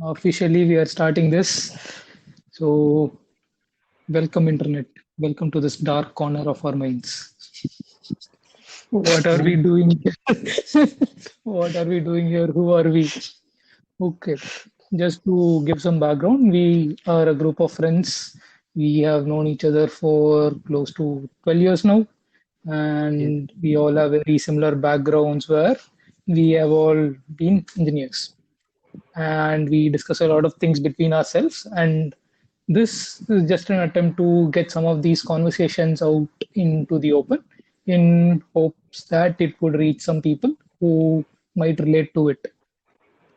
Officially, we are starting this. So, welcome, Internet. Welcome to this dark corner of our minds. What are we doing? What are we doing here? Who are we? Okay, just to give some background, we are a group of friends. We have known each other for close to 12 years now, Yes. and we all have very similar backgrounds where we have all been engineers. And we discuss a lot of things between ourselves. And this is just an attempt to get some of these conversations out into the open in hopes that it would reach some people who might relate to it.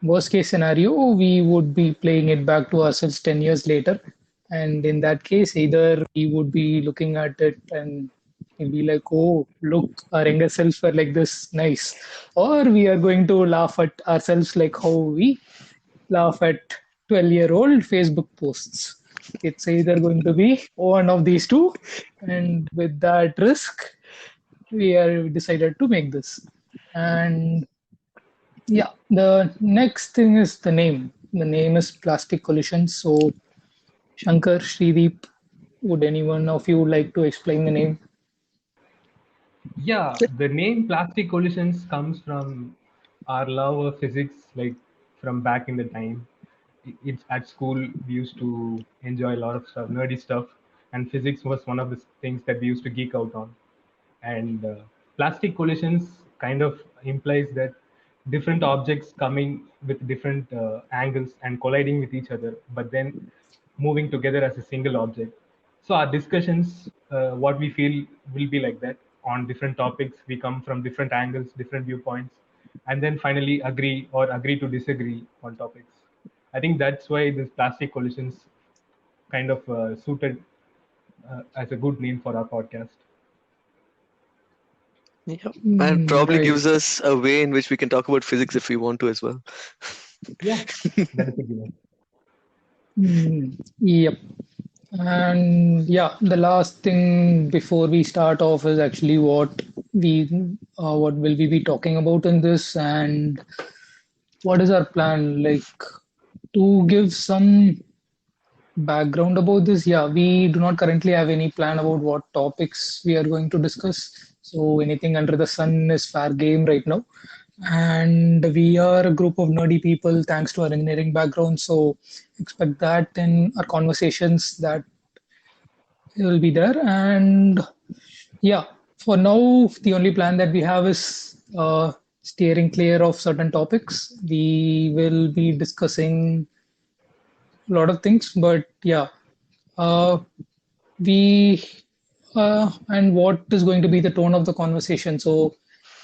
Worst case scenario, we would be playing it back to ourselves 10 years later. And in that case, either we would be looking at it and be like, oh, look, our younger selves were like this, nice. Or we are going to laugh at ourselves like how we laugh at 12-year-old Facebook posts. It's either going to be one of these two, and with that risk, we are decided to make this. And yeah, the next thing is the name. The name is Plastic Collisions. So, Shankar, Shrideep, would anyone of you like to explain the name? Yeah, the name Plastic Collisions comes from our love of physics, like from back in the time. It's at school we used to enjoy a lot of stuff, nerdy stuff, and physics was one of the things that we used to geek out on. And plastic collisions kind of implies that different objects coming with different angles and colliding with each other, but then moving together as a single object. So our discussions, what we feel will be like that on different topics. We come from different angles, different viewpoints, and then finally agree to disagree on topics. I think that's why this plastic collisions kind of suited as a good name for our podcast. Yeah, and probably Right. gives us a way in which we can talk about physics if we want to as well. Yeah, that is a given. Yep. And yeah, the last thing before we start off is actually what will we be talking about in this, and what is our plan? Like, to give some background about this, yeah, we do not currently have any plan about what topics we are going to discuss. So anything under the sun is fair game right now. And we are a group of nerdy people thanks to our engineering background. So expect that in our conversations that will be there. And yeah, for now, the only plan that we have is steering clear of certain topics. We will be discussing a lot of things, but yeah, uh, we and what is going to be the tone of the conversation. So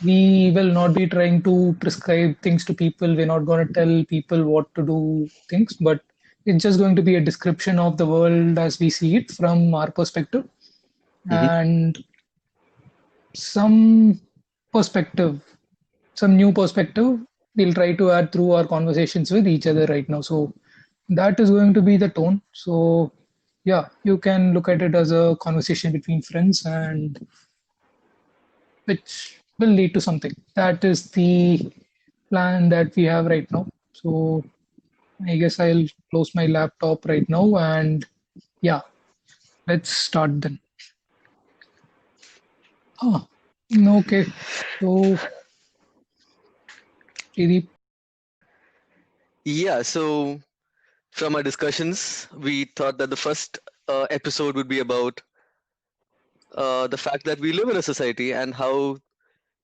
we will not be trying to prescribe things to people. We're not going to tell people what to do things, but it's just going to be a description of the world as we see it from our perspective Hmm. and some perspective, some new perspective we'll try to add through our conversations with each other right now. So that is going to be the tone. So yeah, you can look at it as a conversation between friends and which will lead to something. That is the plan that we have right now. So I guess I'll close my laptop right now and yeah, let's start then. Huh. Okay. So, Shrideep, Yeah, so from our discussions, we thought that the first episode would be about the fact that we live in a society and how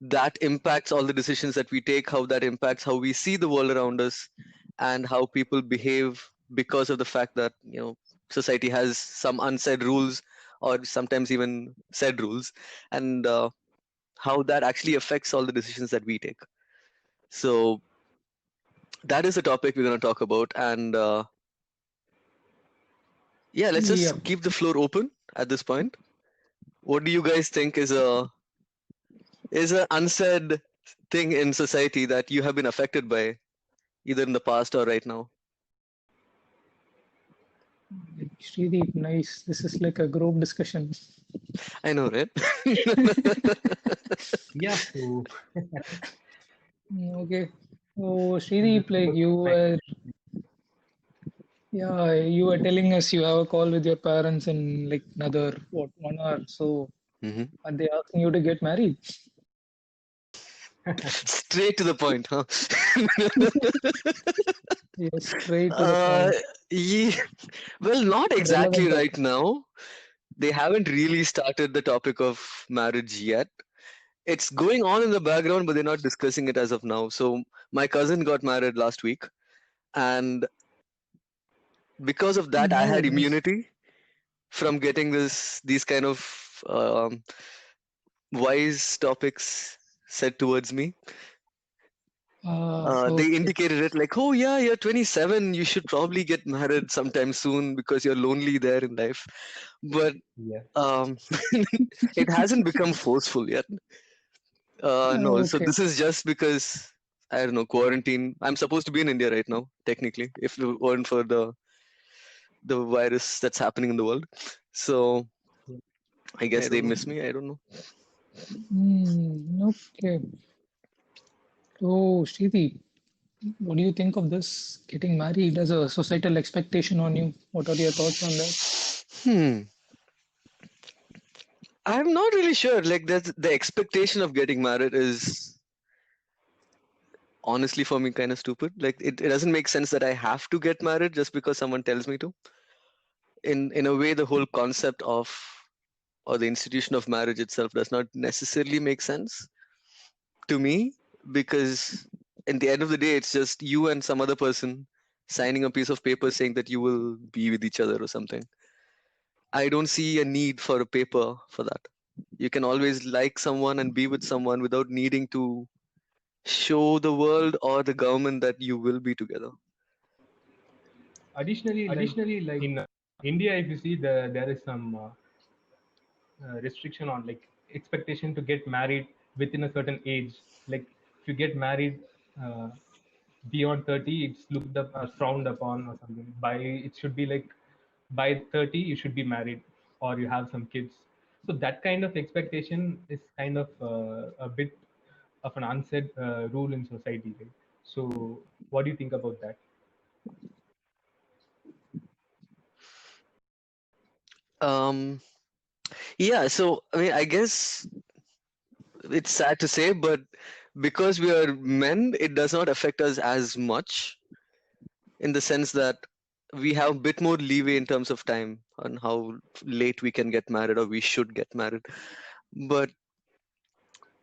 that impacts all the decisions that we take, how that impacts how we see the world around us, and how people behave because of the fact that society has some unsaid rules or sometimes even said rules, and how that actually affects all the decisions that we take. So that is the topic we're going to talk about, and yeah, let's yeah. just keep the floor open at this point. What do you guys think is a unsaid thing in society that you have been affected by, either in the past or right now? Shrideep, nice. This is like a group discussion. I know, right? Yeah, so Okay. So, this Shrideep, like was you like were, Yeah, you were telling us you have a call with your parents in like another what 1 hour. So Hmm. are they asking you to get married? Straight to the point, huh? Yes, straight to the uh, point. yeah, well, not exactly Relevant right also. now. They haven't really started the topic of marriage yet. It's going on in the background, but they're not discussing it as of now. So my cousin got married last week, and because of that, I Oh, had nice. immunity from getting these kind of wise topics said towards me. They Okay. indicated it like, oh yeah, you're 27, you should probably get married sometime soon because you're lonely there in life. But Yeah. um, it hasn't become forceful yet. No, so Okay. this is just because I don't know, quarantine. I'm supposed to be in India right now, technically, if it weren't for the virus that's happening in the world. So I guess they miss me. I don't know. Okay. So, Shruti, what do you think of this getting married as a societal expectation on you? What are your thoughts on that? Hmm. I'm not really sure. Like the expectation of getting married is honestly for me kind of stupid. Like it doesn't make sense that I have to get married just because someone tells me to. In a way, the whole concept of or the institution of marriage itself does not necessarily make sense to me because in the end of the day, it's just you and some other person signing a piece of paper saying that you will be with each other or something. I don't see a need for a paper for that. You can always like someone and be with someone without needing to show the world or the government that you will be together. Additionally, like in India, if you see, there is some restriction on like expectation to get married within a certain age. Like if you get married uh, beyond 30, it's looked up frowned upon or something. By it should be like by 30 you should be married or you have some kids. So that kind of expectation is kind of a bit of an unsaid rule in society, right? So what do you think about that? Um, yeah, so I mean, I guess it's sad to say, but because we are men, it does not affect us as much in the sense that we have a bit more leeway in terms of time on how late we can get married or we should get married. But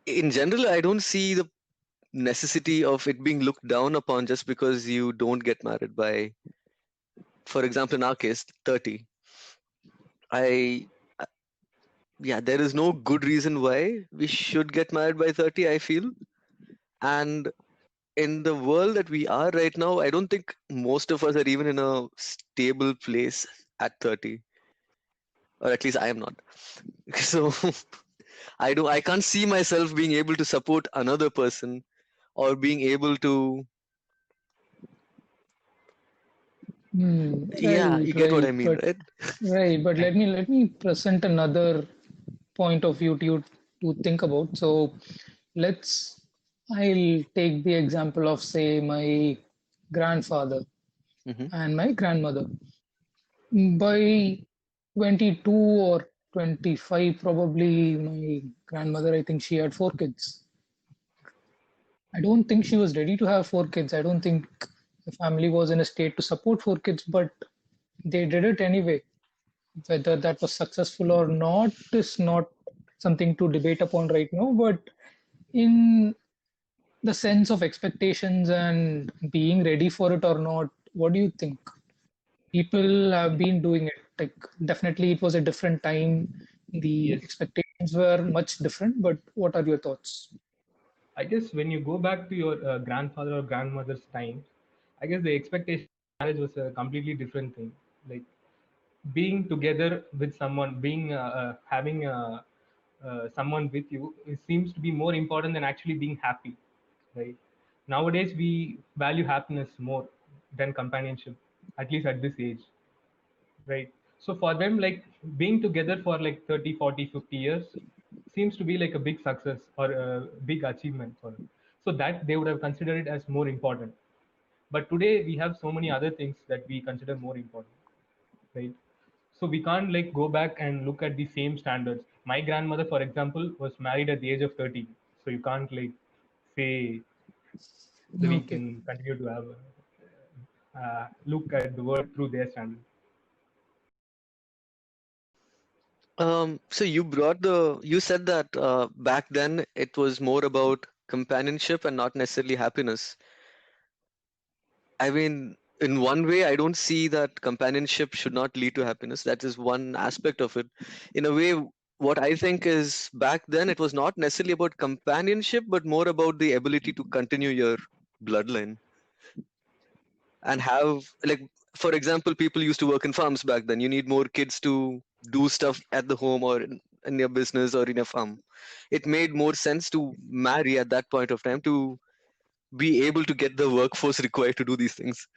in general, I don't see the necessity of it being looked down upon just because you don't get married by, for example, in our case, 30. I, yeah, there is no good reason why we should get married by 30, I feel. And in the world that we are right now, I don't think most of us are even in a stable place at 30, or at least I am not. So I can't see myself being able to support another person or being able to, yeah, Right, you get what I right. mean, But right? right, but Yeah. let me present another point of view to you to think about. So let's I'll take the example of say my grandfather Hmm. and my grandmother. By 22 or 25, probably my grandmother, I think she had 4 kids. I don't think she was ready to have 4 kids. I don't think the family was in a state to support 4 kids, but they did it anyway. Whether that was successful or not is not something to debate upon right now. But in the sense of expectations and being ready for it or not, what do you think? People have been doing it. Like definitely, it was a different time. The Yes. expectations were much different. But what are your thoughts? I guess when you go back to your grandfather or grandmother's time, I guess the expectation of marriage was a completely different thing. Like being together with someone, being having someone with you, it seems to be more important than actually being happy, right? Nowadays, we value happiness more than companionship, at least at this age, right? So for them, like being together for like 30, 40, 50 years seems to be like a big success or a big achievement for them. So that they would have considered it as more important. But today we have so many other things that we consider more important, right? So we can't like go back and look at the same standards. My grandmother, for example, was married at the age of 30, so you can't like say we Okay. can continue to have look at the world through their standards. So you said that back then it was more about companionship and not necessarily happiness. I mean, in one way, I don't see that companionship should not lead to happiness. That is one aspect of it. In a way, what I think is back then it was not necessarily about companionship, but more about the ability to continue your bloodline and have, like, for example, people used to work in farms back then. You need more kids to do stuff at the home or in your business or in your farm. It made more sense to marry at that point of time to be able to get the workforce required to do these things.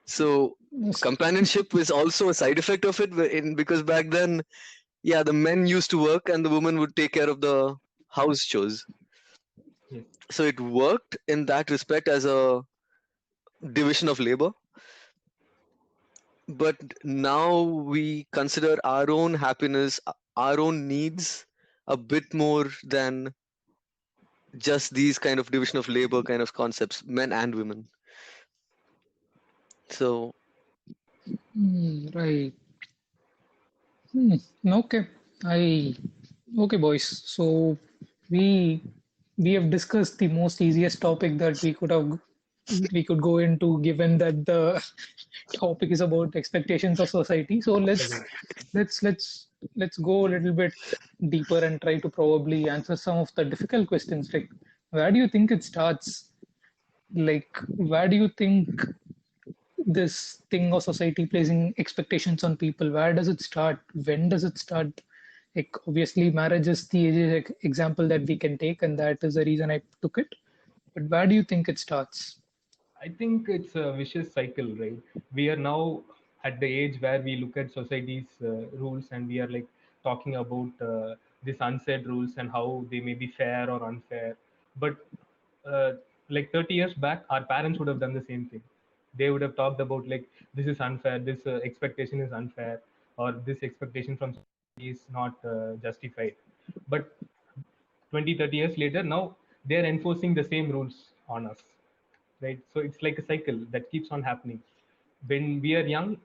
So Yes. companionship was also a side effect of it, because back then, yeah, the men used to work and the woman would take care of the house chores. Yes. So it worked in that respect as a division of labor. But now we consider our own happiness, our own needs a bit more than just these kind of division of labor kind of concepts, men and women. So Right. Hmm. Okay. I okay, boys. So we we have discussed the most easiest topic that we could go into, given that the topic is about expectations of society. So Okay. let's go a little bit deeper and try to probably answer some of the difficult questions. Like, where do you think it starts? Like, where do you think this thing of society placing expectations on people, where does it start, when does it start? Like, obviously marriage is the example that we can take, and that is the reason I took it. But where do you think it starts? I think it's a vicious cycle, right? We are now at the age where we look at society's rules and we are like talking about these unsaid rules and how they may be fair or unfair. But uh, like 30 years back, our parents would have done the same thing. They would have talked about like this is unfair, this expectation is unfair, or this expectation from society is not justified. But 20, 30 years later, now they're enforcing the same rules on us, right? So it's like a cycle that keeps on happening. When we are young,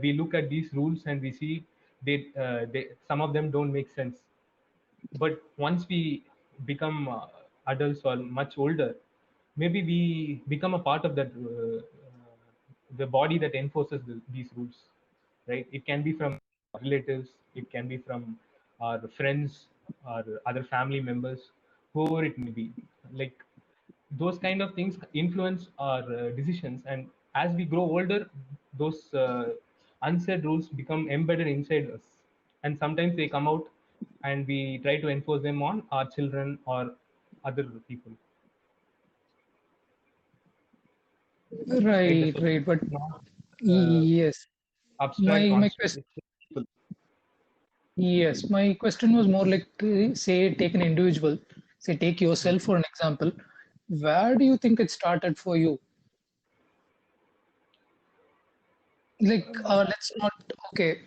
we look at these rules and we see they some of them don't make sense. But once we become adults or much older, maybe we become a part of that the body that enforces these rules, right? It can be from relatives, it can be from our friends or other family members, whoever it may be. Like those kind of things influence our decisions, and as we grow older, those unsaid rules become embedded inside us, and sometimes they come out and we try to enforce them on our children or other people, right? The Right, society right. But is not yes, abstract my construct, question, it's people. yes, my question was more like, say, take an individual, say, take yourself for an example. Where do you think it started for you? Like, let's not, okay,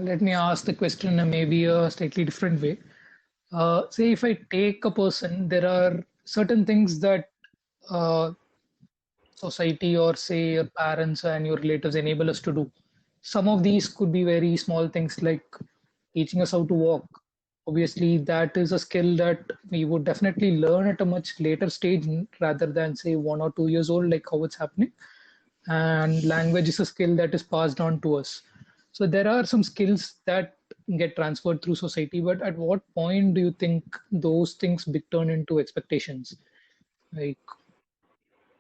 let me ask the question in maybe a slightly different way. Say, if I take a person, there are certain things that uh, society, or say your parents and your relatives, enable us to do. Some of these could be very small things, like teaching us how to walk. Obviously, that is a skill that we would definitely learn at a much later stage, rather than say 1 or 2 years old, like how it's happening. And language is a skill that is passed on to us. So there are some skills that get transferred through society, but at what point do you think those things turn into expectations? Like,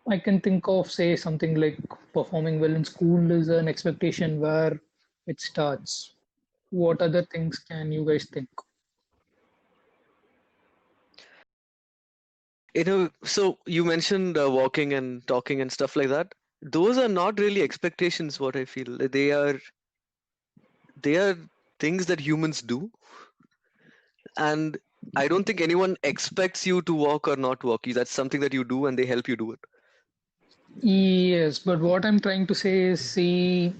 I can think of, say, something like performing well in school is an expectation where it starts. What other things can you guys think? So you mentioned walking and talking and stuff like that. Those are not really expectations, what I feel. They are things that humans do, and I don't think anyone expects you to walk or not walk. That's something that you do, and they help you do it. Yes, but what I'm trying to say is, see,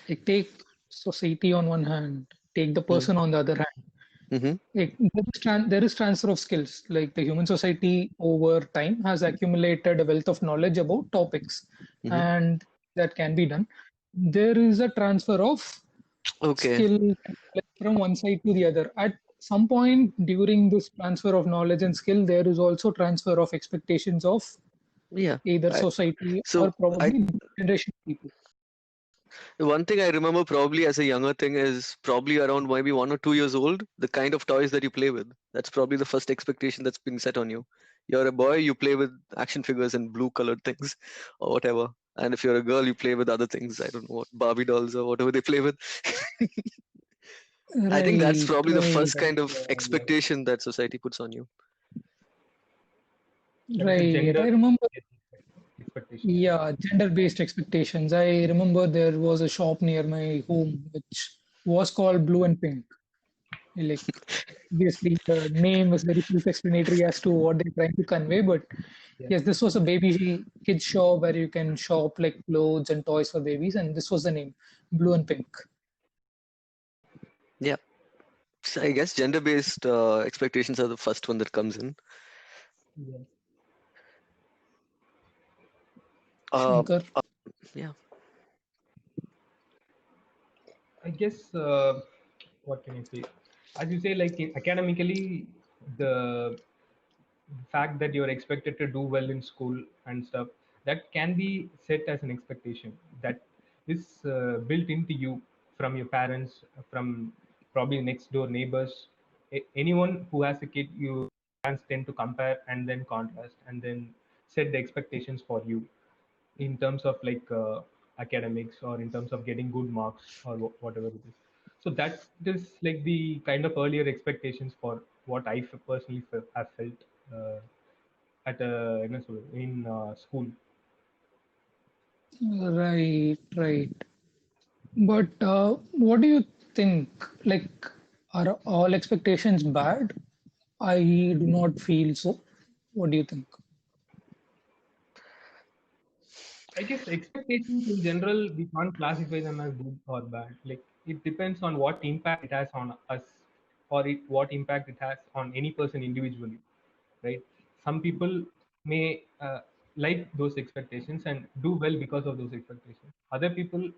like, take society on one hand, take the Mm. person on the other hand. Mm-hmm. Like, there is transfer of skills. Like the human society over time has accumulated a wealth of knowledge about topics, Mm-hmm. and that can be done. There is a transfer of Okay. skill from one side to the other. At some point during this transfer of knowledge and skill, there is also transfer of expectations of Yeah. either I, society or so I probably generation of people. One thing I remember probably as a younger thing is probably around maybe 1 or 2 years old, the kind of toys that you play with. That's probably the first expectation that's been set on you. You're a boy, you play with action figures and blue colored things or whatever. And if you're a girl, you play with other things. I don't know what, Barbie dolls or whatever they play with. I think that's Right, probably the right, first kind of Yeah, expectation that society puts on you. that is the right. gender I remember, expectation. yeah, gender-based expectations. I remember there was a shop near my home which was called Blue and Pink. Like, obviously, the name was very self-explanatory as to what they're trying to convey. But Yeah. yes, this was a baby kids shop where you can shop like clothes and toys for babies, and this was the name, Blue and Pink. Yeah. So I guess gender-based expectations are the first one that comes in. Yeah. Uh, Shankar. yeah. I guess what can I say? As you say, like academically, the fact that you're expected to do well in school and stuff, that can be set as an expectation that is built into you from your parents, from probably next door neighbors, anyone who has a kid. You parents tend to compare and then contrast and then set the expectations for you in terms of like academics or in terms of getting good marks or whatever it is. So that is like the kind of earlier expectations for what I personally have felt uh, at in school. Right, right. But what do you think? Like, are all expectations bad? I do not feel so. What do you think? I guess expectations in general, we can't classify them as good or bad. Like it depends on what impact it has on us, or what impact it has on any person individually, right? Some people may like those expectations and do well because of those expectations. Other people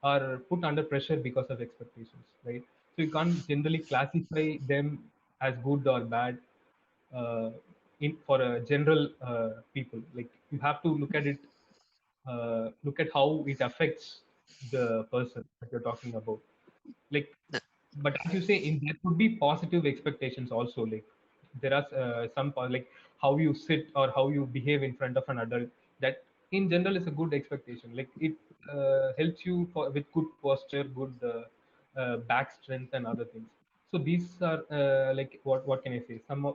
are put under pressure because of expectations, right? So you can't generally classify them as good or bad uh, in for a general people. Like you have to look at how it affects the person that you're talking about. Like, but as you say, in there could be positive expectations also. Like there are like how you sit or how you behave in front of an adult. That in general is a good expectation. Like it helps you with good posture, good back strength, and other things. So these are like what can I say? Some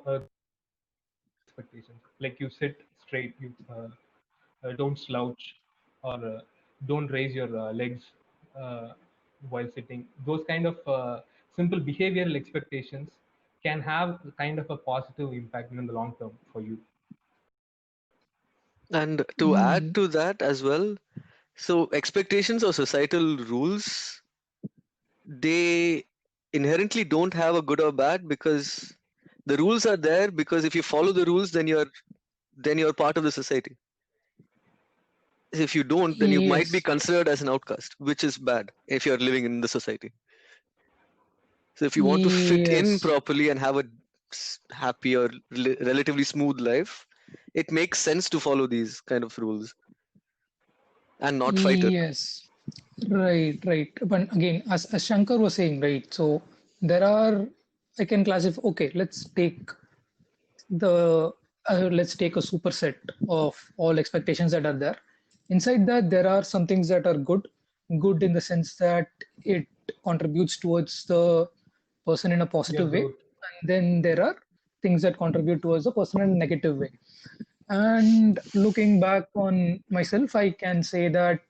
expectations. Like you sit straight, you don't slouch, or don't raise your legs uh, while sitting. Those kind of simple behavioral expectations can have kind of a positive impact in the long term for you. And to add Mm, to that as well, so expectations or societal rules, they inherently don't have a good or bad because the rules are there because if you follow the rules, then you're part of the society. If you don't, then you might be yes, considered as an outcast, which is bad if you're living in the society. So if you want to fit in yes, properly and have a happy or relatively smooth life, it makes sense to follow these kind of rules and not fight it. yes. Right, right. But again, as Shankar was saying, right? So there are, I can classify. Okay, the let's take a superset of all expectations that are there. Inside that, there are some things that are good in the sense that it contributes towards the person in a Your positive way, growth. and then there are things that contribute towards the person in a negative way. And looking back on myself, I can say that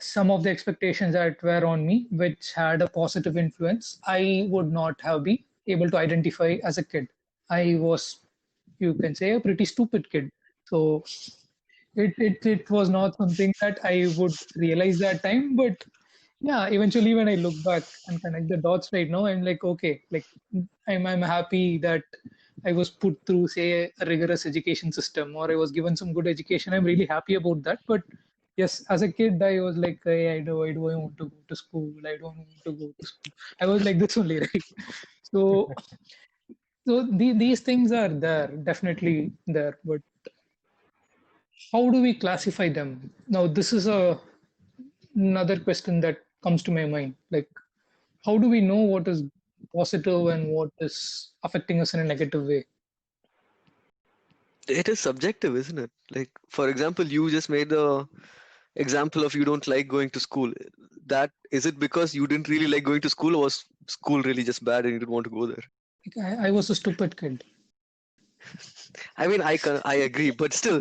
some of the expectations that were on me, which had a positive influence, I would not have been able to identify as a kid. I was, you can say, a pretty stupid kid. So it was not something that I would realize that time, but yeah, eventually when I look back and connect the dots right now, I'm like, okay, like I'm happy that I was put through, say, a rigorous education system, or I was given some good education. I'm really happy about that. But yes, as a kid, I was like, hey, I do I want to go to school? I don't want to go to school. I was like this only, right? So these things are there, definitely there, but how do we classify them? Now, this is another question that comes to my mind. Like, how do we know what is positive and what is affecting us in a negative way? It is subjective, isn't it? Like, for example, you just made the example of you don't like going to school. That is it because you didn't really like going to school, or was school really just bad and you didn't want to go there? Like, I was a stupid kid. I mean, I agree, but still.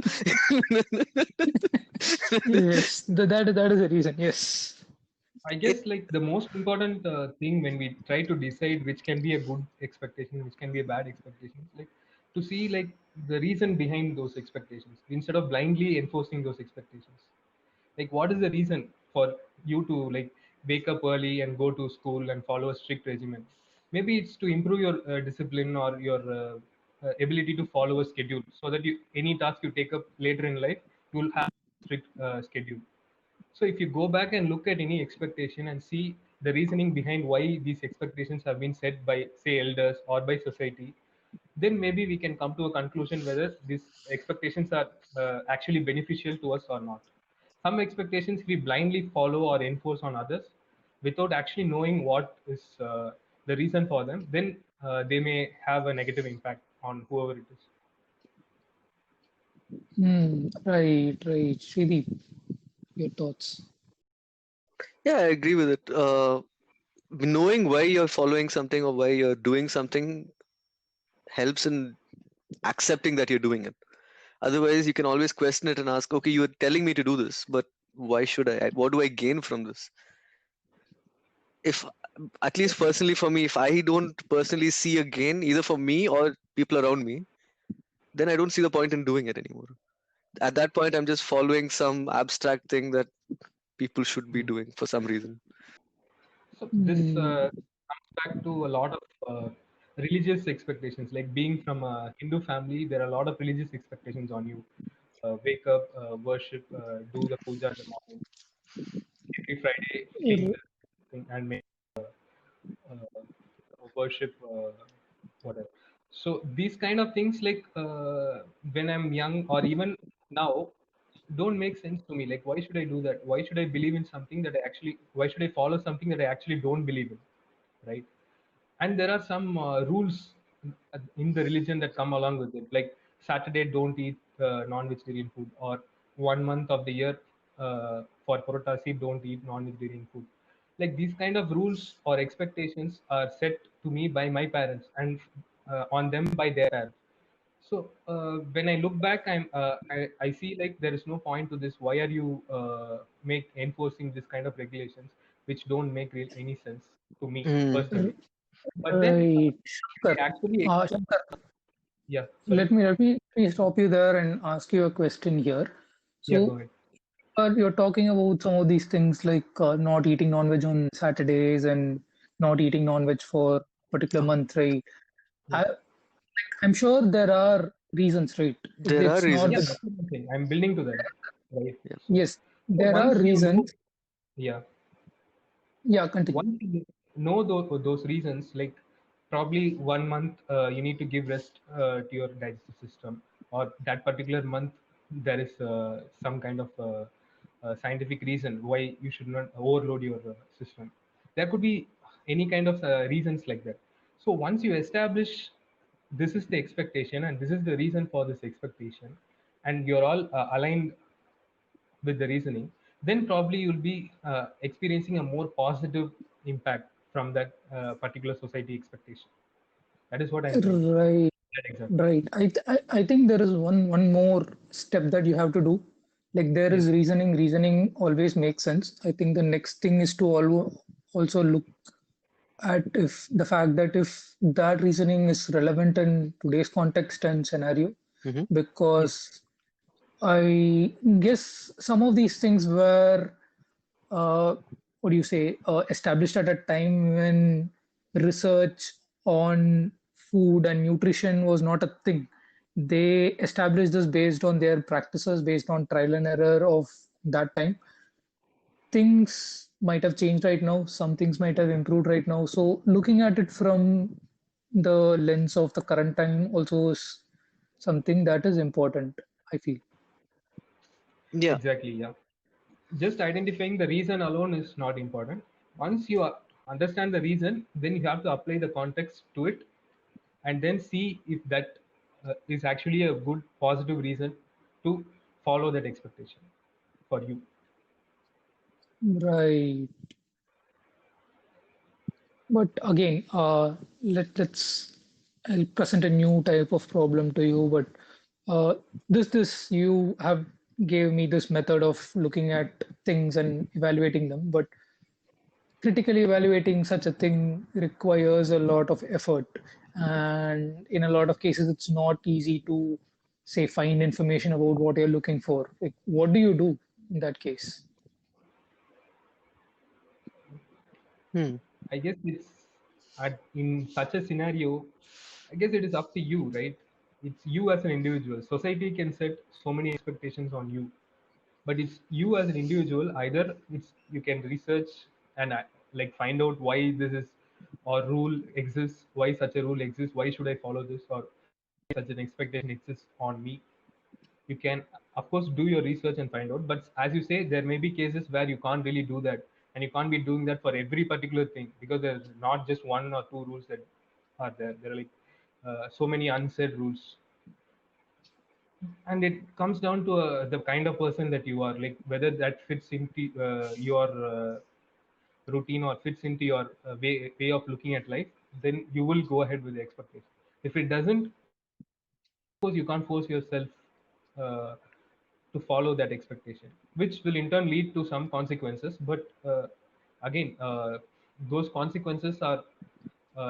Yes, that is the reason. Yes. I guess like the most important thing when we try to decide which can be a good expectation, which can be a bad expectation, is like to see like the reason behind those expectations instead of blindly enforcing those expectations. Like, what is the reason for you to like wake up early and go to school and follow a strict regimen? Maybe it's to improve your discipline or your ability to follow a schedule, so that you any task you take up later in life, you will have a strict schedule. So if you go back and look at any expectation and see the reasoning behind why these expectations have been set by, say, elders or by society, then maybe we can come to a conclusion whether these expectations are actually beneficial to us or not. Some expectations we blindly follow or enforce on others without actually knowing what is the reason for them, then they may have a negative impact on whoever it is. Right. Shrideep, your thoughts. Yeah, I agree with it. Knowing why you're following something or why you're doing something helps in accepting that you're doing it. Otherwise, you can always question it and ask, okay, you're telling me to do this, but why should I? What do I gain from this? If, at least personally for me, if I don't personally see a gain either for me or people around me, then I don't see the point in doing it anymore. At that point, I'm just following some abstract thing that people should be doing for some reason. So this Hmm. comes back to a lot of religious expectations. Like being from a Hindu family, there are a lot of religious expectations on you. Wake up, worship, do the puja in the morning. Every Friday, clean the thing and make worship, whatever. So these kind of things, like when I'm young or even now, don't make sense to me. Like, why should I do that? Why should I believe in something that I actually? Why should I follow something that I actually don't believe in? Right? And there are some rules in the religion that come along with it, like Saturday don't eat non-vegetarian food, or 1 month of the year for Purotasi don't eat non-vegetarian food. Like these kind of rules or expectations are set to me by my parents and on them by their parents. So when I look back, I see like there is no point to this. Why are you make enforcing this kind of regulations which don't make any sense to me Mm. r- personally? But then Right. they Shankar, actually explain. Shankar, Yeah, sorry. let me stop you there and ask you a question here. Yeah, go So, ahead. you're talking about some of these things like not eating non-veg on Saturdays and not eating non-veg for particular month, right? Yeah, I, I'm sure there are reasons, right? There are It's not yeah, the reasons. that's what I'm saying. I'm building to that, right? Yeah. yes, So there are reasons. yeah, Yeah, continue. once you know those reasons, like probably 1 month you need to give rest to your digestive system, or that particular month there is some kind of scientific reason why you should not overload your system. There could be any kind of reasons like that. So once you establish this is the expectation and this is the reason for this expectation, and you're all aligned with the reasoning, then probably you'll be experiencing a more positive impact from that particular society expectation. That is what I'm trying to say. Right, That exactly. right. I think there is one more step that you have to do. Like there Yes. is reasoning. Reasoning always makes sense. I think the next thing is to also look at if the fact that if that reasoning is relevant in today's context and scenario, Hmm. Yes. because I guess some of these things were, what do you say, established at a time when research on food and nutrition was not a thing. They established this based on their practices, based on trial and error of that time. Things might have changed right now, some things might have improved right now. So, looking at it from the lens of the current time also is something that is important, I feel. Yeah. Exactly, yeah. Just identifying the reason alone is not important. Once you understand the reason, then you have to apply the context to it and then see if that is actually a good positive reason to follow that expectation for you. Right. But again, let's I'll present a new type of problem to you. But this you have gave me this method of looking at things and evaluating them. But critically evaluating such a thing requires a lot of effort, and in a lot of cases, it's not easy to say find information about what you're looking for. Like, what do you do in that case? Hmm. I guess in such a scenario, I guess it is up to you, right? It's you as an individual. Society can set so many expectations on you, but it's you as an individual. Either it's you can research and like find out why this is or rule exists, why such a rule exists, why should I follow this, or such an expectation exists on me. You can of course do your research and find out, but as you say, there may be cases where you can't really do that, and you can't be doing that for every particular thing, because there's not just one or two rules that are there are like so many unsaid rules, and it comes down to the kind of person that you are, like whether that fits into your routine or fits into your way of looking at life. Then you will go ahead with the expectation. If it doesn't, of course you can't force yourself uh, to follow that expectation, which will in turn lead to some consequences. But again, those consequences are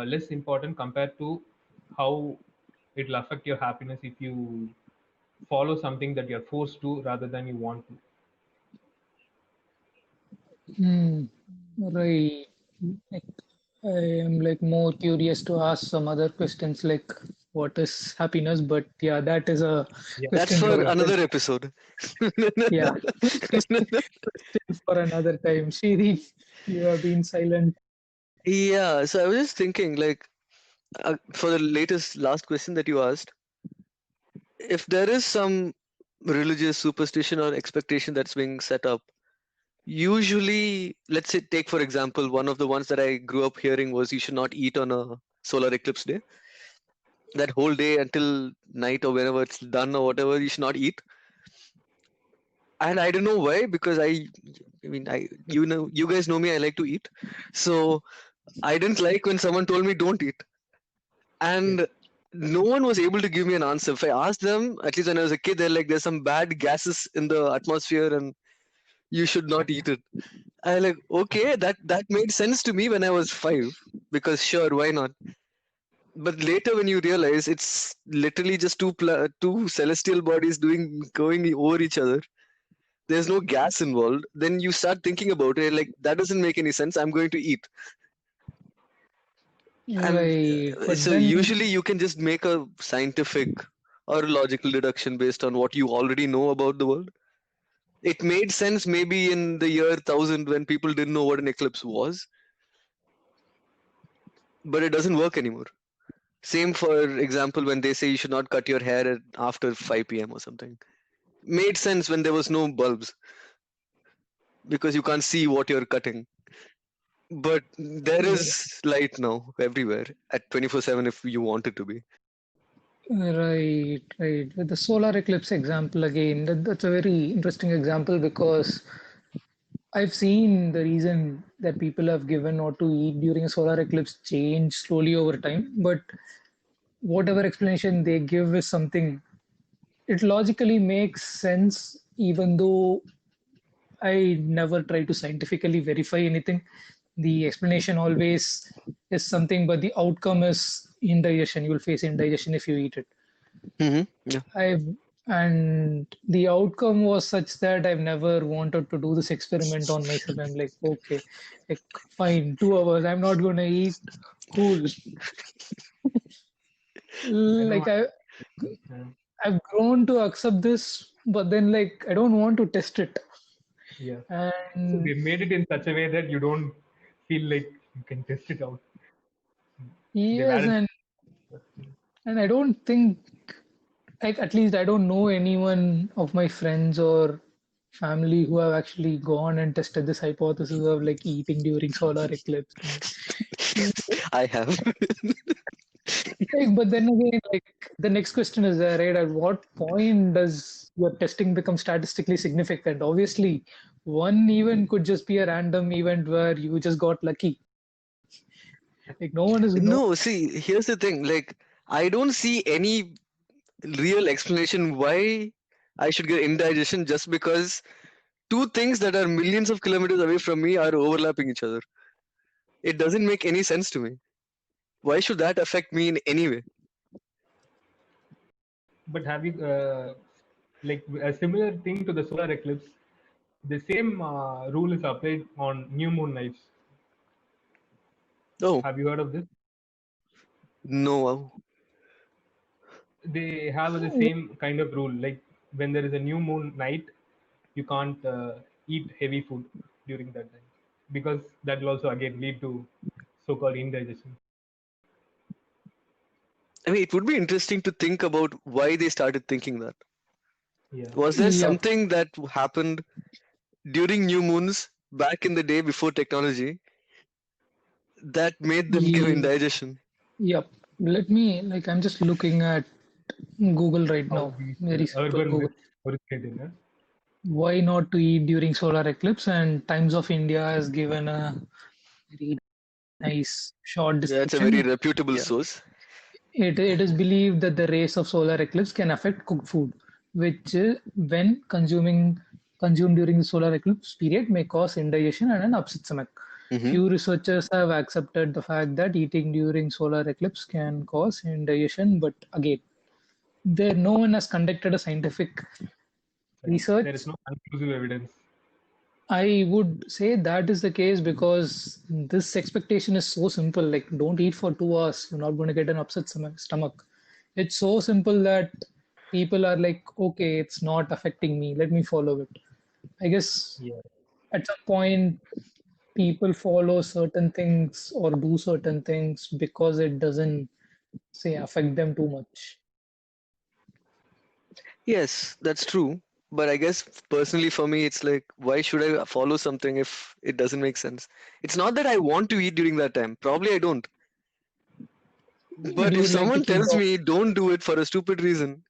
less important compared to how it will affect your happiness if you follow something that you're forced to rather than you want to. Hmm. Right. Like, I am like more curious to ask some other questions like what is happiness, but yeah, that is a Yeah. That's question for for another episode. yeah, question for another time. Shiri, you have been silent. Yeah, so I was just thinking, like, for the last question that you asked, if there is some religious superstition or expectation that's being set up, usually, let's say, take for example, one of the ones that I grew up hearing was you should not eat on a solar eclipse day. That whole day until night or whenever it's done or whatever, you should not eat. And I don't know why, because I mean, you guys know me, I like to eat. So I didn't like when someone told me don't eat. Yes. And no one was able to give me an answer. If I asked them, at least when I was a kid, they're like, there's some bad gases in the atmosphere and you should not eat it. I like, okay, that made sense to me when I was 5, because sure, why not? But later, when you realize it's literally just two celestial bodies going over each other, there's no gas involved. Then you start thinking about it, like that doesn't make any sense. I'm going to eat, and Right, but so then usually you can just make a scientific or a logical deduction based on what you already know about the world. It made sense maybe in the year 1000 when people didn't know what an eclipse was, but it doesn't work anymore. Same, for example, when they say you should not cut your hair after 5 p.m. or something. Made sense when there was no bulbs because you can't see what you're cutting. But there is light now everywhere at 24/7 if you want it to be. right, right. With the solar eclipse example again, that's a very interesting example because I've seen the reason that people have given not to eat during a solar eclipse change slowly over time. But whatever explanation they give is something, it logically makes sense, even though I never try to scientifically verify anything. The explanation always is something, but the outcome is indigestion. You will face indigestion if you eat it. Hmm. Yeah. I've And the outcome was such that I've never wanted to do this experiment on myself. I'm like, okay, like, fine, 2 hours. I'm not gonna eat. Cool. I know. Like uh, I've grown to accept this, but then like I don't want to test it. yeah. So And they made it in such a way that you don't feel like you can test it out. They've yes, added. and I don't think, like, at least I don't know anyone of my friends or family who have actually gone and tested this hypothesis of like eating during solar eclipse. Yes, I have. Like, but then again, like the next question is there, right? At what point does your testing become statistically significant? Obviously, one event could just be a random event where you just got lucky. Like no. No, see, here's the thing. Like, I don't see any real explanation why I should get indigestion just because two things that are millions of kilometers away from me are overlapping each other. It doesn't make any sense to me. Why should that affect me in any way? But have you like a similar thing to the solar eclipse? The same rule is applied on new moon nights. Oh, Have you heard of this? no. They have the same kind of rule. Like when there is a new moon night, you can't eat heavy food during that time because that will also again lead to so-called indigestion. I mean, it would be interesting to think about why they started thinking that. Yeah. Was there Yep. something that happened during new moons back in the day before technology that made them give Ye- indigestion? Yep. Let me, like, I'm just looking at Google right How now. these Very simple urban Google. myths originated. Huh? Why not to eat during solar eclipse? And Times of India has given a very nice short Yeah, it's a very description. reputable source. It is believed that the rays of solar eclipse can affect cooked food, which when consumed during the solar eclipse period may cause indigestion and an upset stomach. Hmm. Few researchers have accepted the fact that eating during solar eclipse can cause indigestion, but again, no one has conducted a scientific Right. There research. is no conclusive evidence. I would say that is the case because this expectation is so simple. Like, don't eat for 2 hours. You're not going to get an upset stomach. It's so simple that people are like, okay, it's not affecting me. Let me follow it. I guess Yeah. at some point, people follow certain things or do certain things because it doesn't, say, affect them too much. Yes, that's true. But I guess personally for me, it's like, why should I follow something if it doesn't make sense? It's not that I want to eat during that time. Probably I don't. But You if would like to someone keep tells the me don't do it for a stupid reason,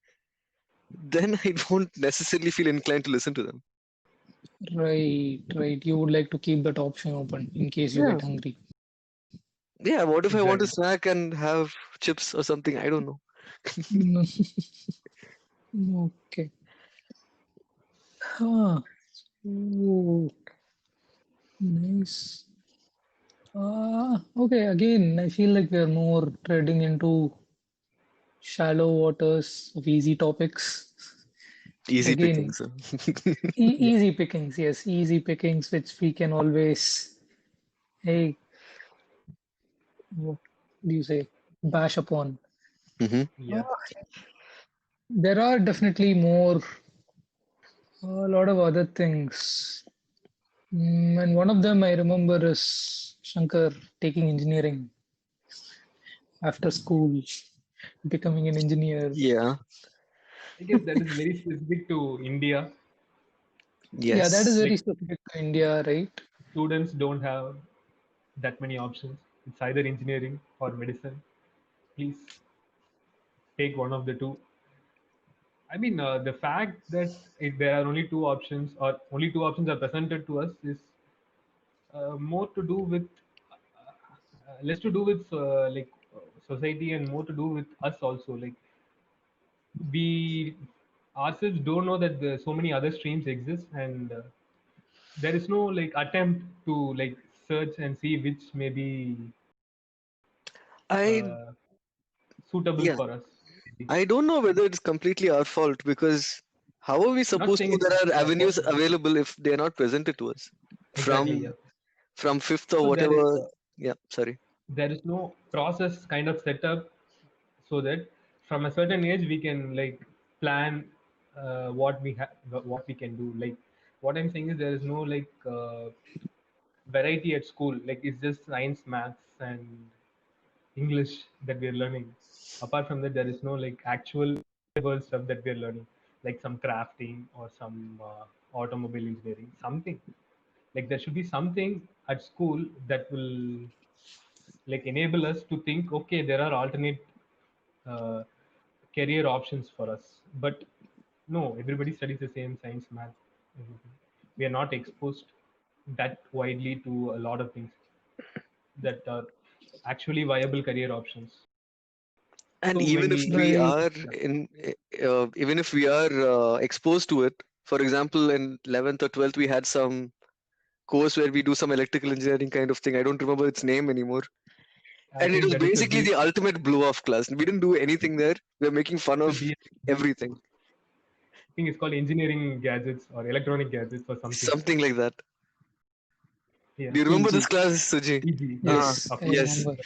then I won't necessarily feel inclined to listen to them. right. You would like to keep that option open in case you Yeah. get hungry. Yeah, what if I want to Exactly. snack and have chips or something? I don't know. Okay. Huh. Ooh, nice. Okay, again, I feel like we're more treading into shallow waters of easy topics. But Easy again, pickings. Yeah. easy pickings, yes, easy pickings, which we can always, hey, what do you say, bash upon. Hmm. Yeah. Uh, there are definitely more, a lot of other things. And one of them I remember is Shankar taking engineering after school, becoming an engineer. Yeah. I guess that is very specific to India. Yeah, that is Yes. Like very specific to India, right? students don't have that many options. It's either engineering or medicine. Please take one of the two. I mean, the fact that there are only two options or only two options are presented to us is more to do with less to do with society and more to do with us also. Like we ourselves don't know that so many other streams exist and there is no like attempt to like search and see which may be I uh, suitable yeah. for us. I don't know whether it's completely our fault, because how are we supposed saying to know it's there are our avenues fault. available if they are not presented to us Exactly, yeah. from fifth or So whatever? Yeah, sorry. there is no process kind of set up so that from a certain age we can like plan what we have, what we can do. Like what I'm saying is there is no like variety at school. Like it's just science, maths, and English that we are learning. Apart from that, there is no like actual world stuff that we are learning, like some crafting or some automobile engineering, something. Like there should be something at school that will like enable us to think, okay, there are alternate uh, career options for us. But no, everybody studies the same science, math, everything. We are not exposed that widely to a lot of things that are actually viable career options. And So when even if we, we Right. are even if we are exposed to it, for example, in 11th or 12th, we had some course where we do some electrical engineering kind of thing. I don't remember its name anymore. I And it think was that is basically the ultimate blow off class. We didn't do anything there. We were making fun the of everything. I think it's called engineering gadgets or electronic gadgets or something. Something like that. Yeah, Do you remember this EG. class, Suji? easy. Yeah, Yes, of I course. Yes. remember.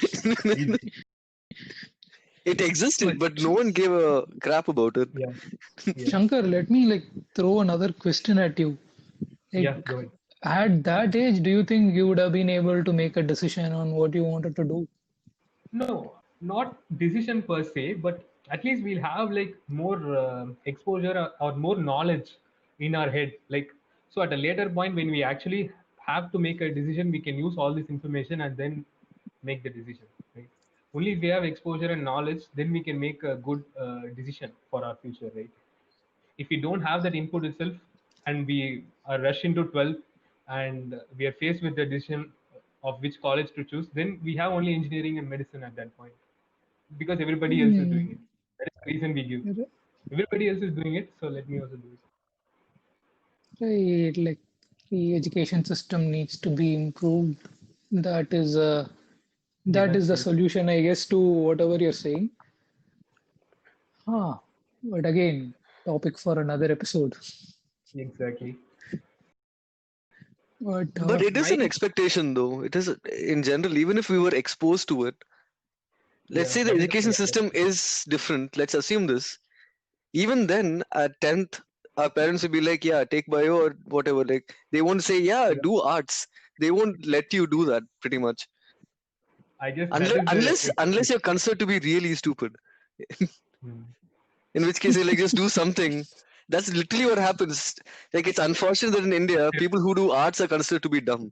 Easy. It existed, But but no one gave a crap about it. Yeah, yeah, Shankar, let me like throw another question at you. yeah. Like Go ahead. at that age, do you think you would have been able to make a decision on what you wanted to do? No, not decision per se, but at least we'll have like more exposure or more knowledge in our head. Like, so at a later point when we actually have to make a decision, we can use all this information and then make the decision. Right? Only if we have exposure and knowledge, then we can make a good decision for our future. Right? If we don't have that input itself and we are rushed into 12th and we are faced with the decision of which college to choose, then we have only engineering and medicine at that point because everybody else is doing it. Hmm, That is the reason we give. Everybody else is doing it, so let me also do it. right, like the education system needs to be improved. That is Yeah, that is the yeah, solution, I guess, to whatever you're saying. Huh. But again, topic for another episode. exactly. But But it is My an expectation, though. It is in general, even if we were exposed to it. Let's yeah, say the that is education system is different. Let's assume this. Even then, at 10th, our parents would be like, yeah, take bio or whatever. Like, they won't say, yeah, yeah. do arts. They won't let you do that, pretty much. I guess that Unless, is the unless, unless you're considered to be really stupid. Hmm. In which case, they like, just do something. That's literally what happens. Like, it's unfortunate that in India, people who do arts are considered to be dumb.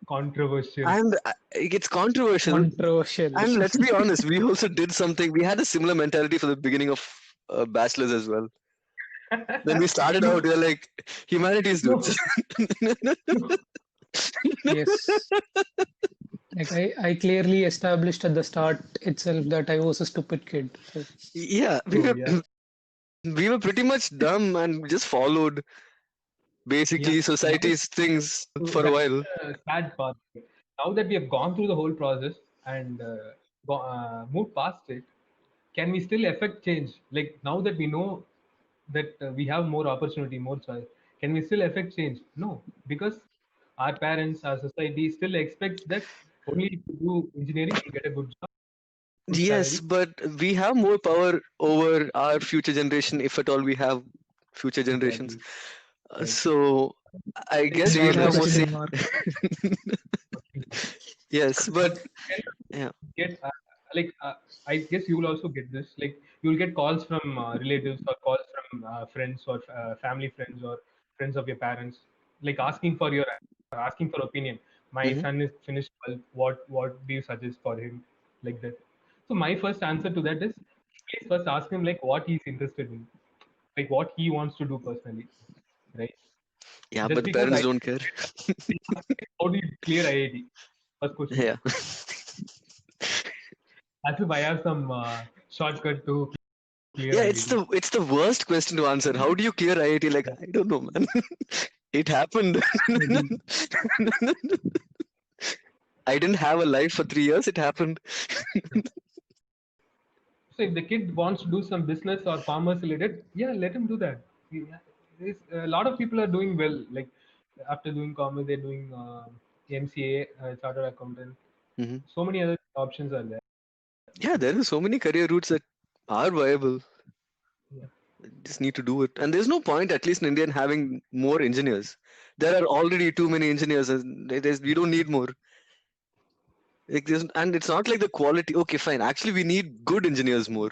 Controversial. And it's controversial. controversial. And let's be honest, we also did something. We had a similar mentality for the beginning of bachelor's as well. When we started out, we were like, humanities No, dudes. Yes. Like I clearly established at the start itself that I was a stupid kid. So Yeah, oh yeah, we were pretty much dumb and just followed yeah. basically Now society's things so for a that's while. the sad part. Now that we have gone through the whole process and moved past it, can we still affect change? Like now that we know that we have more opportunity, more choice, can we still affect change? No, because our parents, our society still expects that only if you do engineering, you get a good job, good Yes, salary. but we have more power over our future generation if at all we have future generations. Exactly. Right. So I Like guess we we'll another have cannot more say. question mark. Yes, but but yeah. get like I guess you will also get this. Like you will get calls from relatives or calls from friends or family friends or friends of your parents, like asking for opinion. My Mhm. son is finished 12th. What do you suggest for him? Like that. So my first answer to that is please first ask him like what he's interested in, like what he wants to do personally, right? Yeah, Just but the because parents I don't care. how do you clear IIT? First question. Yeah. As if I have some shortcut to clear Yeah, IIT. it's the worst question to answer. How do you clear IIT? Like, Yeah. I don't know, man. It happened. Maybe I didn't have a life for 3 years. It happened. So So if the kid wants to do some business or commerce related, yeah, let him do that. Yeah, a lot of people are doing well. Like after doing commerce, they're doing MCA, chartered accountant. Hmm. So many other options are there. Yeah, there are so many career routes that are viable. Yeah. Just need to do it. And there's no point, at least in India, in having more engineers. There are already too many engineers, and we don't need more. Like and it's not like the quality. Okay, fine. Actually, we need good engineers more,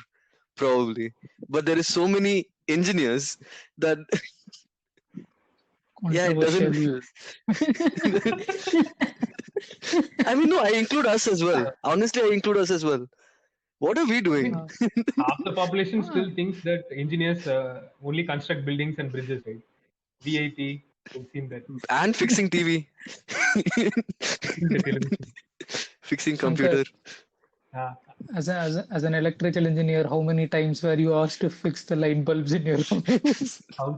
probably. But there is so many engineers that yeah, it Controversial doesn't. views. I mean, no, I include us as well. Honestly, I include us as well. What are we I doing? mean, half the population Ah, still thinks that engineers only construct buildings and bridges, right? VIP, you've seen that. And fixing TV, Fixing the television. fixing Shankar, computer. Uh, as an electrical engineer, how many times were you asked to fix the light bulbs in your house? how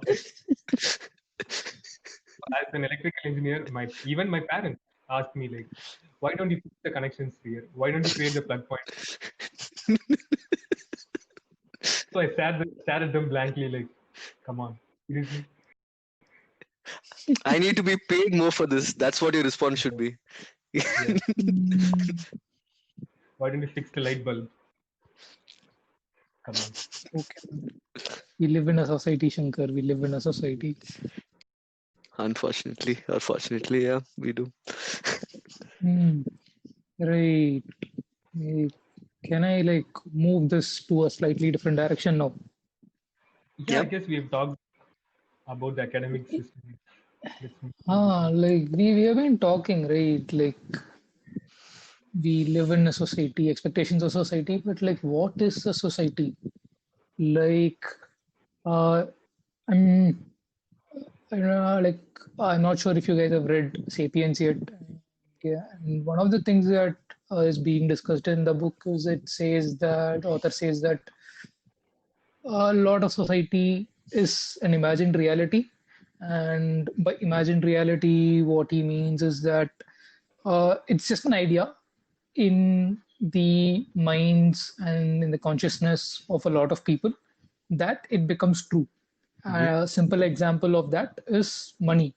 as an electrical engineer, even my parents asked me like, why don't you fix the connections here? Why don't you create the plug point? So I stared at them blankly, like, come on, seriously? I need to be paid more for this. That's what your response should be. Yeah. Mm, Why don't you fix the light bulb? Come on. okay. We live in a society, Shankar. We live in a society. Unfortunately, or fortunately, yeah, we do. Hmm. Right. Eh, Can I move this to a slightly different direction now? Yeah, I Yep. guess we've talked about the academic system. Let's move to We have been talking, right? We live in a society, expectations of society, but what is a society? Like, uh, I'm, I'm not sure if you guys have read *Sapiens* yet. Yeah, and one of the things that is being discussed in the book is author says that a lot of society is an imagined reality, and by imagined reality, what he means is that it's just an idea in the minds and in the consciousness of a lot of people that it becomes true. A simple example of that is money.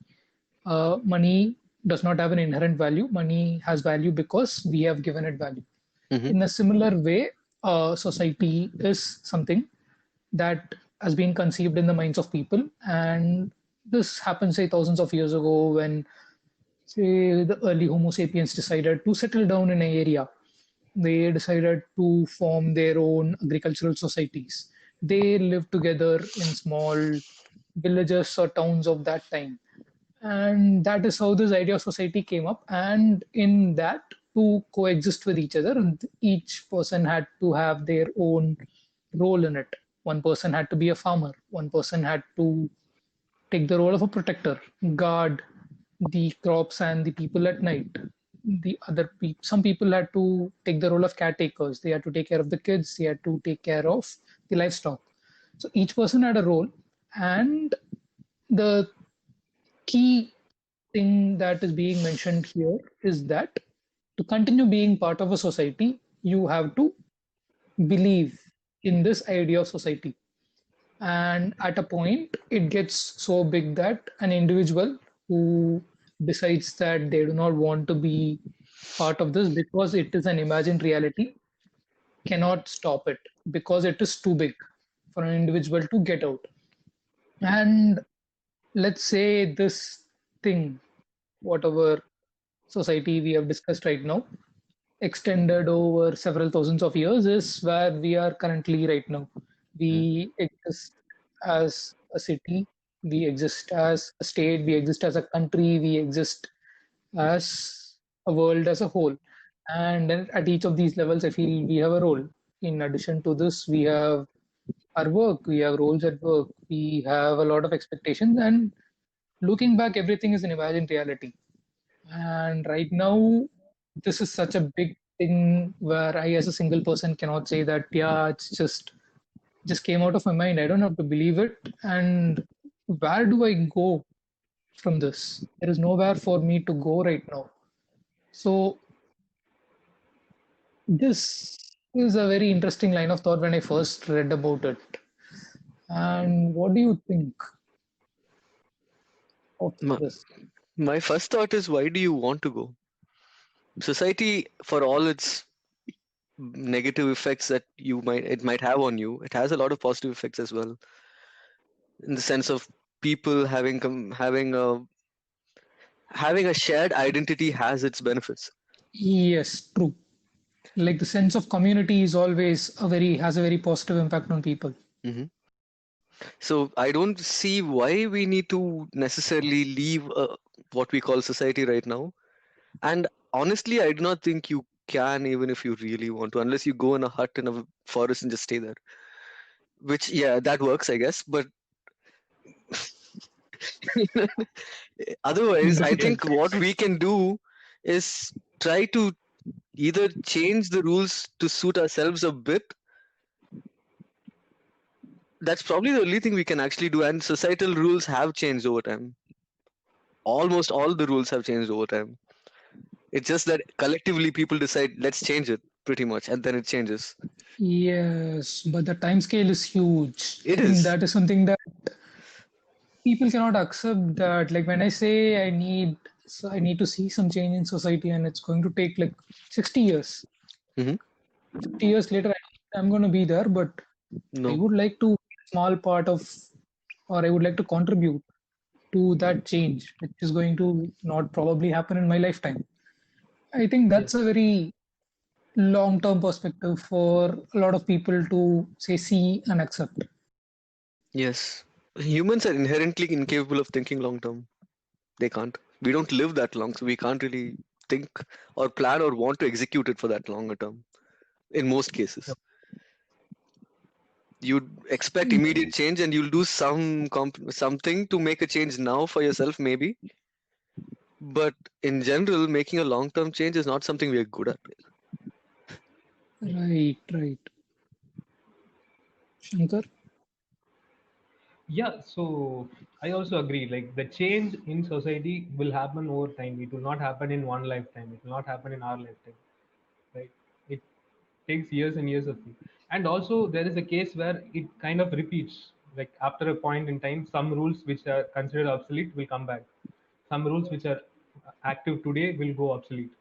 Money does not have an inherent value. Money has value because we have given it value. Hmm. In a similar way, society is something that has been conceived in the minds of people. And this happened, say, thousands of years ago when, say, the early Homo sapiens decided to settle down in an area. They decided to form their own agricultural societies. They lived together in small villages or towns of that time. And that is how this idea of society came up. And in that, to coexist with each other, and each person had to have their own role in it. One person had to be a farmer, one person had to take the role of a protector, guard the crops and the people at night. Some people had to take the role of caretakers. They had to take care of the kids. They had to take care of the livestock. So each person had a role, and the key thing that is being mentioned here is that to continue being part of a society, you have to believe in this idea of society. And at a point, it gets so big that an individual who decides that they do not want to be part of this because it is an imagined reality cannot stop it because it is too big for an individual to get out. And let's say this thing, whatever society we have discussed right now, extended over several thousands of years, is where we are currently right now. We exist as a city, we exist as a state, we exist as a country, we exist as a world as a whole. And then at each of these levels, I feel we have a role. In addition to this, we have our work, we have roles at work, we have a lot of expectations. And looking back, everything is an imagined reality. And right now, this is such a big thing where I, as a single person, cannot say that, yeah, it's just came out of my mind. I don't have to believe it. And where do I go from this? There is nowhere for me to go right now. So this This is a very interesting line of thought when I first read about it. And what do you think of My, this? my first thought is, why do you want to go? Society, for all its negative effects that it might have on you, it has a lot of positive effects as well, in the sense of people having a shared identity has its benefits. Yes, true. Like the sense of community is always has a very positive impact on people. Hmm. So I don't see why we need to necessarily leave what we call society right now. And honestly, I do not think you can, even if you really want to, unless you go in a hut in a forest and just stay there. Which, yeah, that works, I guess. But otherwise, I Difficult. think what we can do is try to either change the rules to suit ourselves a bit. That's probably the only thing we can actually do. And societal rules have changed over time. Almost all the rules have changed over time. It's just that collectively people decide, let's change it pretty much, and then it changes. Yes, but the time scale is huge. I It think is. that is something that people cannot accept. That like when I say I need to see some change in society, and it's going to take like 60 years. Hmm. 50 years later, I'm going to be there, but I No. would like to be a small part of, or I would like to contribute to that change, which is going to not probably happen in my lifetime. I think that's Yes. a very long term perspective for a lot of people to say, see, and accept. Yes. Humans are inherently incapable of thinking long term. They can't. We don't live that long, so we can't really think or plan or want to execute it for that longer term. In most cases, Yep. you'd expect immediate change, and you'll do something to make a change now for yourself, maybe. But in general, making a long term change is not something we are good at. Right, right. Shankar? Yeah, so I also agree. Like the change in society will happen over time. It will not happen in one lifetime. It will not happen in our lifetime, right? It takes years and years of it. And also there is a case where it kind of repeats. Like after a point in time, some rules which are considered obsolete will come back. Some rules which are active today will go obsolete,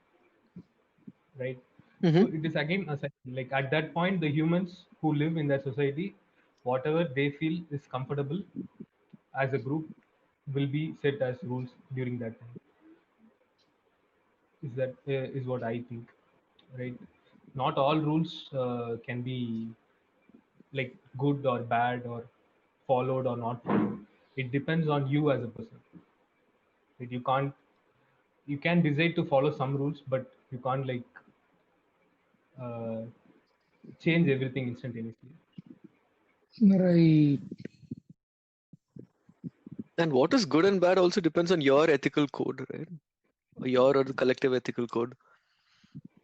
right? Hmm. So it is again a cycle. Like at that point, the humans who live in that society, whatever they feel is comfortable as a group will be set as rules during that time. Is what I think, right? Not all rules can be like good or bad or followed or not followed. It depends on you as a person. That you can decide to follow some rules, but you can't like uh, change everything instantaneously. Right. And what is good and bad also depends on your ethical code, right? Your or the collective ethical code.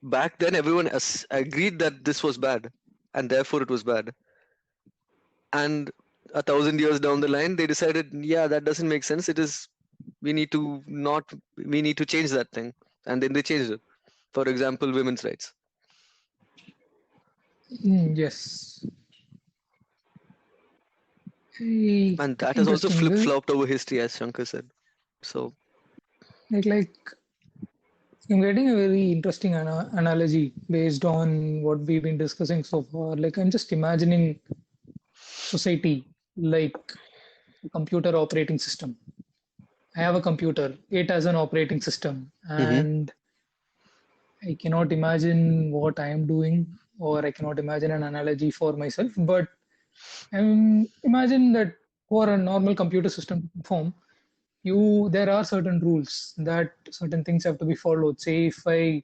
Back then, everyone agreed that this was bad, and therefore it was bad. And 1,000 years down the line, they decided, yeah, that doesn't make sense. It is we need to not we need to change that thing, and then they changed it. For example, women's rights, Yes. Hey, and that has also interesting. flip This flopped over history, as Shankar said. So, like I'm getting a very interesting analogy based on what we've been discussing so far. Like I'm just imagining society like a computer operating system. I have a computer. It has an operating system, hmm. and I cannot imagine what I am doing, or I cannot imagine an analogy for myself. But imagine that for a normal computer system to perform, there are certain rules that certain things have to be followed. Say if I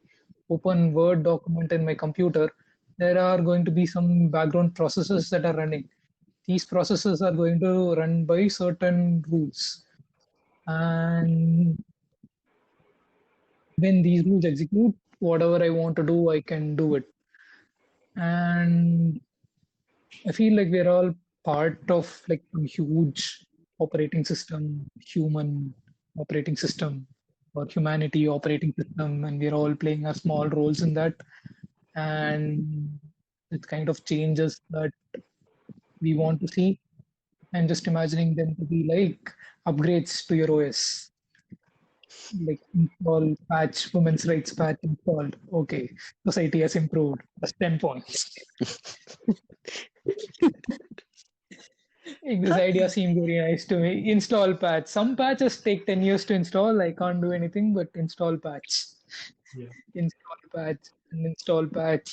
open Word document in my computer, there are going to be some background processes that are running. These processes are going to run by certain rules, and when these rules execute, whatever I want to do, I can do it. And I feel like we're all part of like some huge operating system, human operating system, or humanity operating system, and we're all playing our small roles in that. And with kind of changes that we want to see. I'm just imagining them to be like upgrades to your OS, like install patch, women's rights patch installed. Okay, society has improved. That's 10 points. This idea seemed very nice to me. Install patch. Some patches take 10 years to install. I can't do anything but install patch. Yeah. Install patch and install patch.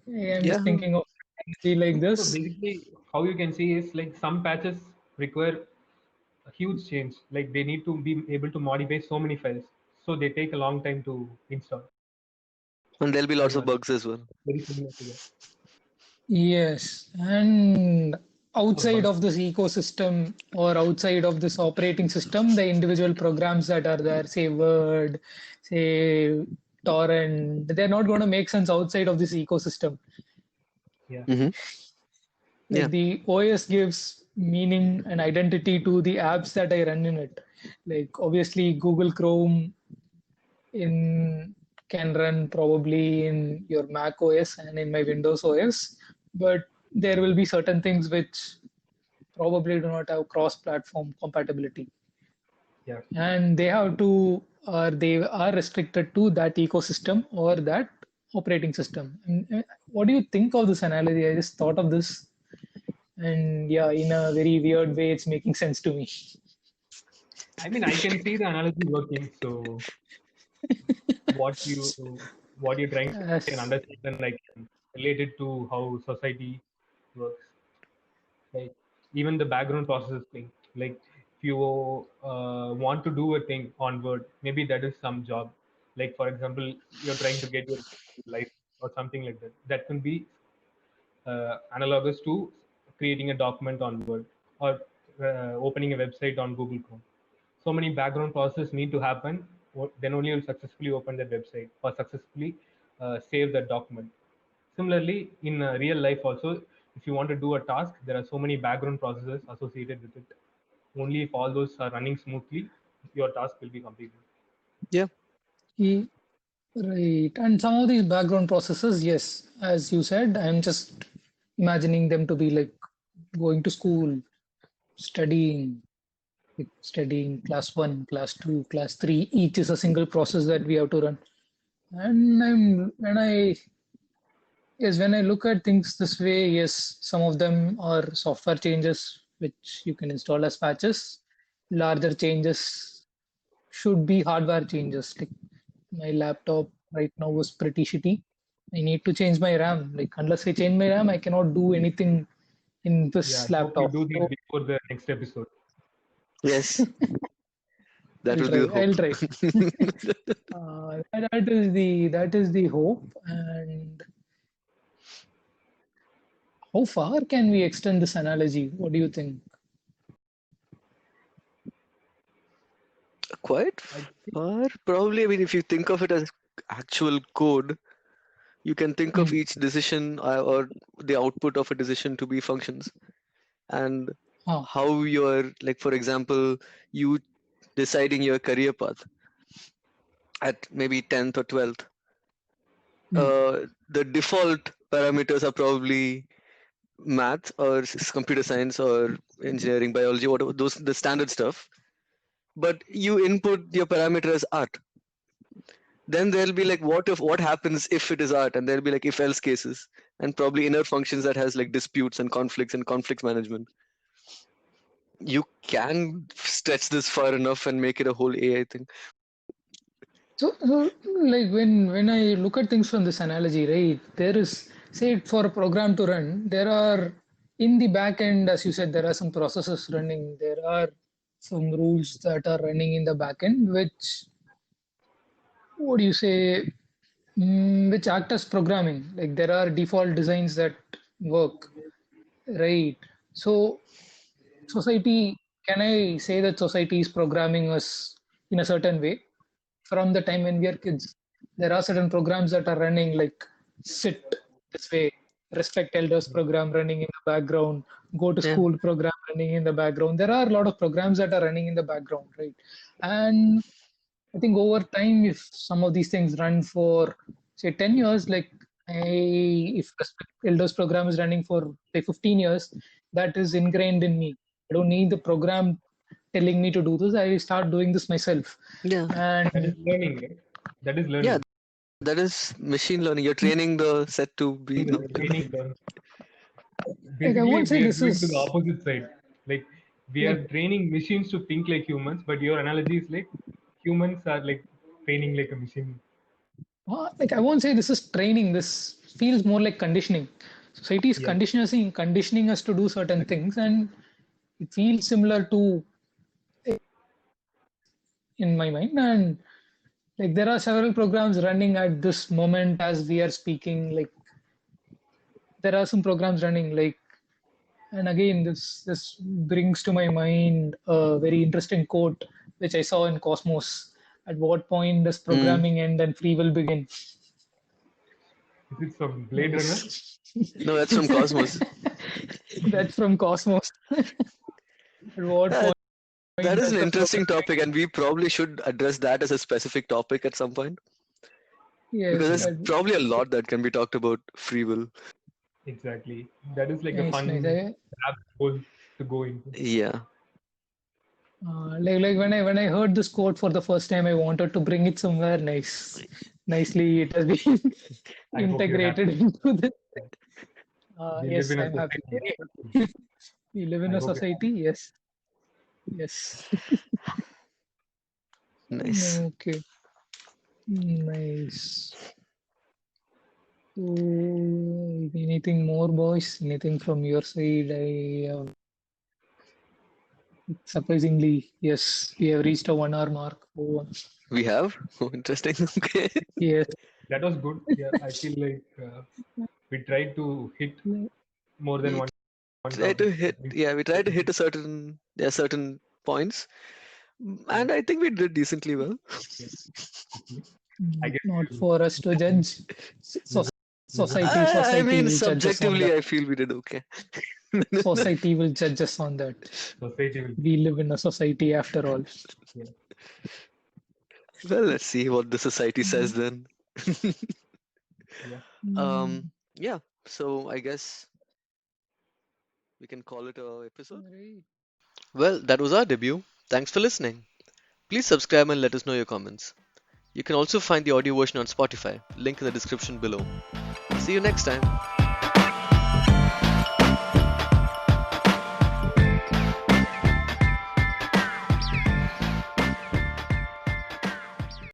I'm Yeah. just thinking of technology like So this. basically, how you can see is like some patches require a huge change. Like they need to be able to modify so many files, so they take a long time to install. And there'll be lots Pretty of much bugs as well. very similar to that. Yes, and outside But of this ecosystem or outside of this operating system, the individual programs that are there, say Word, say Torrent, they're not going to make sense outside of this ecosystem. yeah, Hmm. Like Yeah. the OS gives meaning and identity to the apps that I run in it. Like obviously Google Chrome in can run probably in your Mac OS and in my Windows OS, but there will be certain things which probably do not have cross-platform compatibility, yeah. and they have to, or they are restricted to that ecosystem or that operating system. And what do you think of this analogy? I just thought of this, and yeah, in a very weird way, it's making sense to me. I mean, I can see the analogy working. So what you what you're trying to say and Yes. understand, and I can relate it to how society works. Like even the background processes thing. Like if you want to do a thing on Word, maybe that is some job. Like for example, you're trying to get your life or something like that. That can be analogous to creating a document on Word or opening a website on Google Chrome. So many background processes need to happen. Then only you'll successfully open that website or successfully save that document. Similarly, in real life also, if you want to do a task, there are so many background processes associated with it. Only if all those are running smoothly, your task will be completed. Yeah. Right. And some of these background processes, yes, as you said, I'm just imagining them to be like going to school, studying, like studying class one, class two, class three. Each is a single process that we have to run. And when I look at things this way, yes, some of them are software changes which you can install as patches. Larger changes should be hardware changes. Like my laptop right now was pretty shitty. I need to change my RAM. Like unless I change my RAM, I cannot do anything in Yeah, this I hope you laptop. do this So before the next episode. Yes. That I'll will be try. the hope. I'll try. That is the hope. And how far can we extend this analogy? What do you think? Quite I think, far. Probably, I mean, if you think of it as actual code, you can think of Hmm. each decision or the output of a decision to be functions. And Ah, how you're, like, for example, you deciding your career path at maybe 10th or 12th, hmm. the default parameters are probably math or computer science or engineering, biology, whatever, those the standard stuff. But you input your parameter as art. Then there'll be like what happens if it is art, and there'll be like if else cases, and probably inner functions that has like disputes and conflict management. You can stretch this far enough and make it a whole AI thing. So, like when I look at things from this analogy, right? There is, say, for a program to run, there are in the back end, as you said, there are some processes running. There are some rules that are running in the back end, which, what do you say, which act as programming. Like there are default designs that work, right? So society, can I say that society is programming us in a certain way from the time when we are kids? There are certain programs that are running, like sit this way, respect elders program running in the background, go to Yeah. school program running in the background. There are a lot of programs that are running in the background, right? And I think over time, if some of these things run for say 10 years, like if Eldos program is running for say 15 years, that is ingrained in me. I don't need the program telling me to do this. I start doing this myself. Yeah. That is And learning, right? That is learning. Yeah, that is machine learning. You're training the set to be, no? Training them. I Basically, won't say we are this going to the is opposite side. Like we are like training machines to think like humans, but your analogy is like humans are like training like a machine. like I won't say this is training. This feels more like conditioning. Society is Yeah, conditioning us to do certain things, and it feels similar to in my mind. And like there are several programs running at this moment as we are speaking. Like there are some programs running. Like and again, this brings to my mind a very interesting quote which I saw in Cosmos. At what point does Mm. programming end and free will begin? is it from Blade Runner? Nice. No, that's from Cosmos. That's from Cosmos. At what Uh, point that is does an the interesting programming? topic, and we probably should address that as a specific topic at some point because Yes, there's probably a lot that can be talked about free will. Exactly. That is like a nice, nice. fun rabbit hole to go into. Yeah. Like when I heard this quote for the first time, I wanted to bring it somewhere nice. Nicely, it has been I hope you're happy. integrated into this. We live Yes, in a I'm happy. society. Very happy. We live in I a hope you're society. happy. Yes, yes. Nice. Okay, nice. So, anything more, boys? Anything from your side? Surprisingly, yes, we have reached a 1 hour mark. Oh, We have? Oh, interesting. Okay. yes. That was good. Yeah, I feel like we tried to hit more than We one try to topic. hit, yeah, we try to hit a certain points, and I think we did decently well. I guess Not for us to judge. So, I society mean, will judge us on subjectively, that. I feel we did okay. Society will judge us on that. society will. We live in a society after all. Yeah. Well, let's see what the society says then. Yeah. Yeah. So I guess we can call it a episode. Right. Well, that was our debut. Thanks for listening. Please subscribe and let us know your comments. You can also find the audio version on Spotify, link in the description below. See you next time.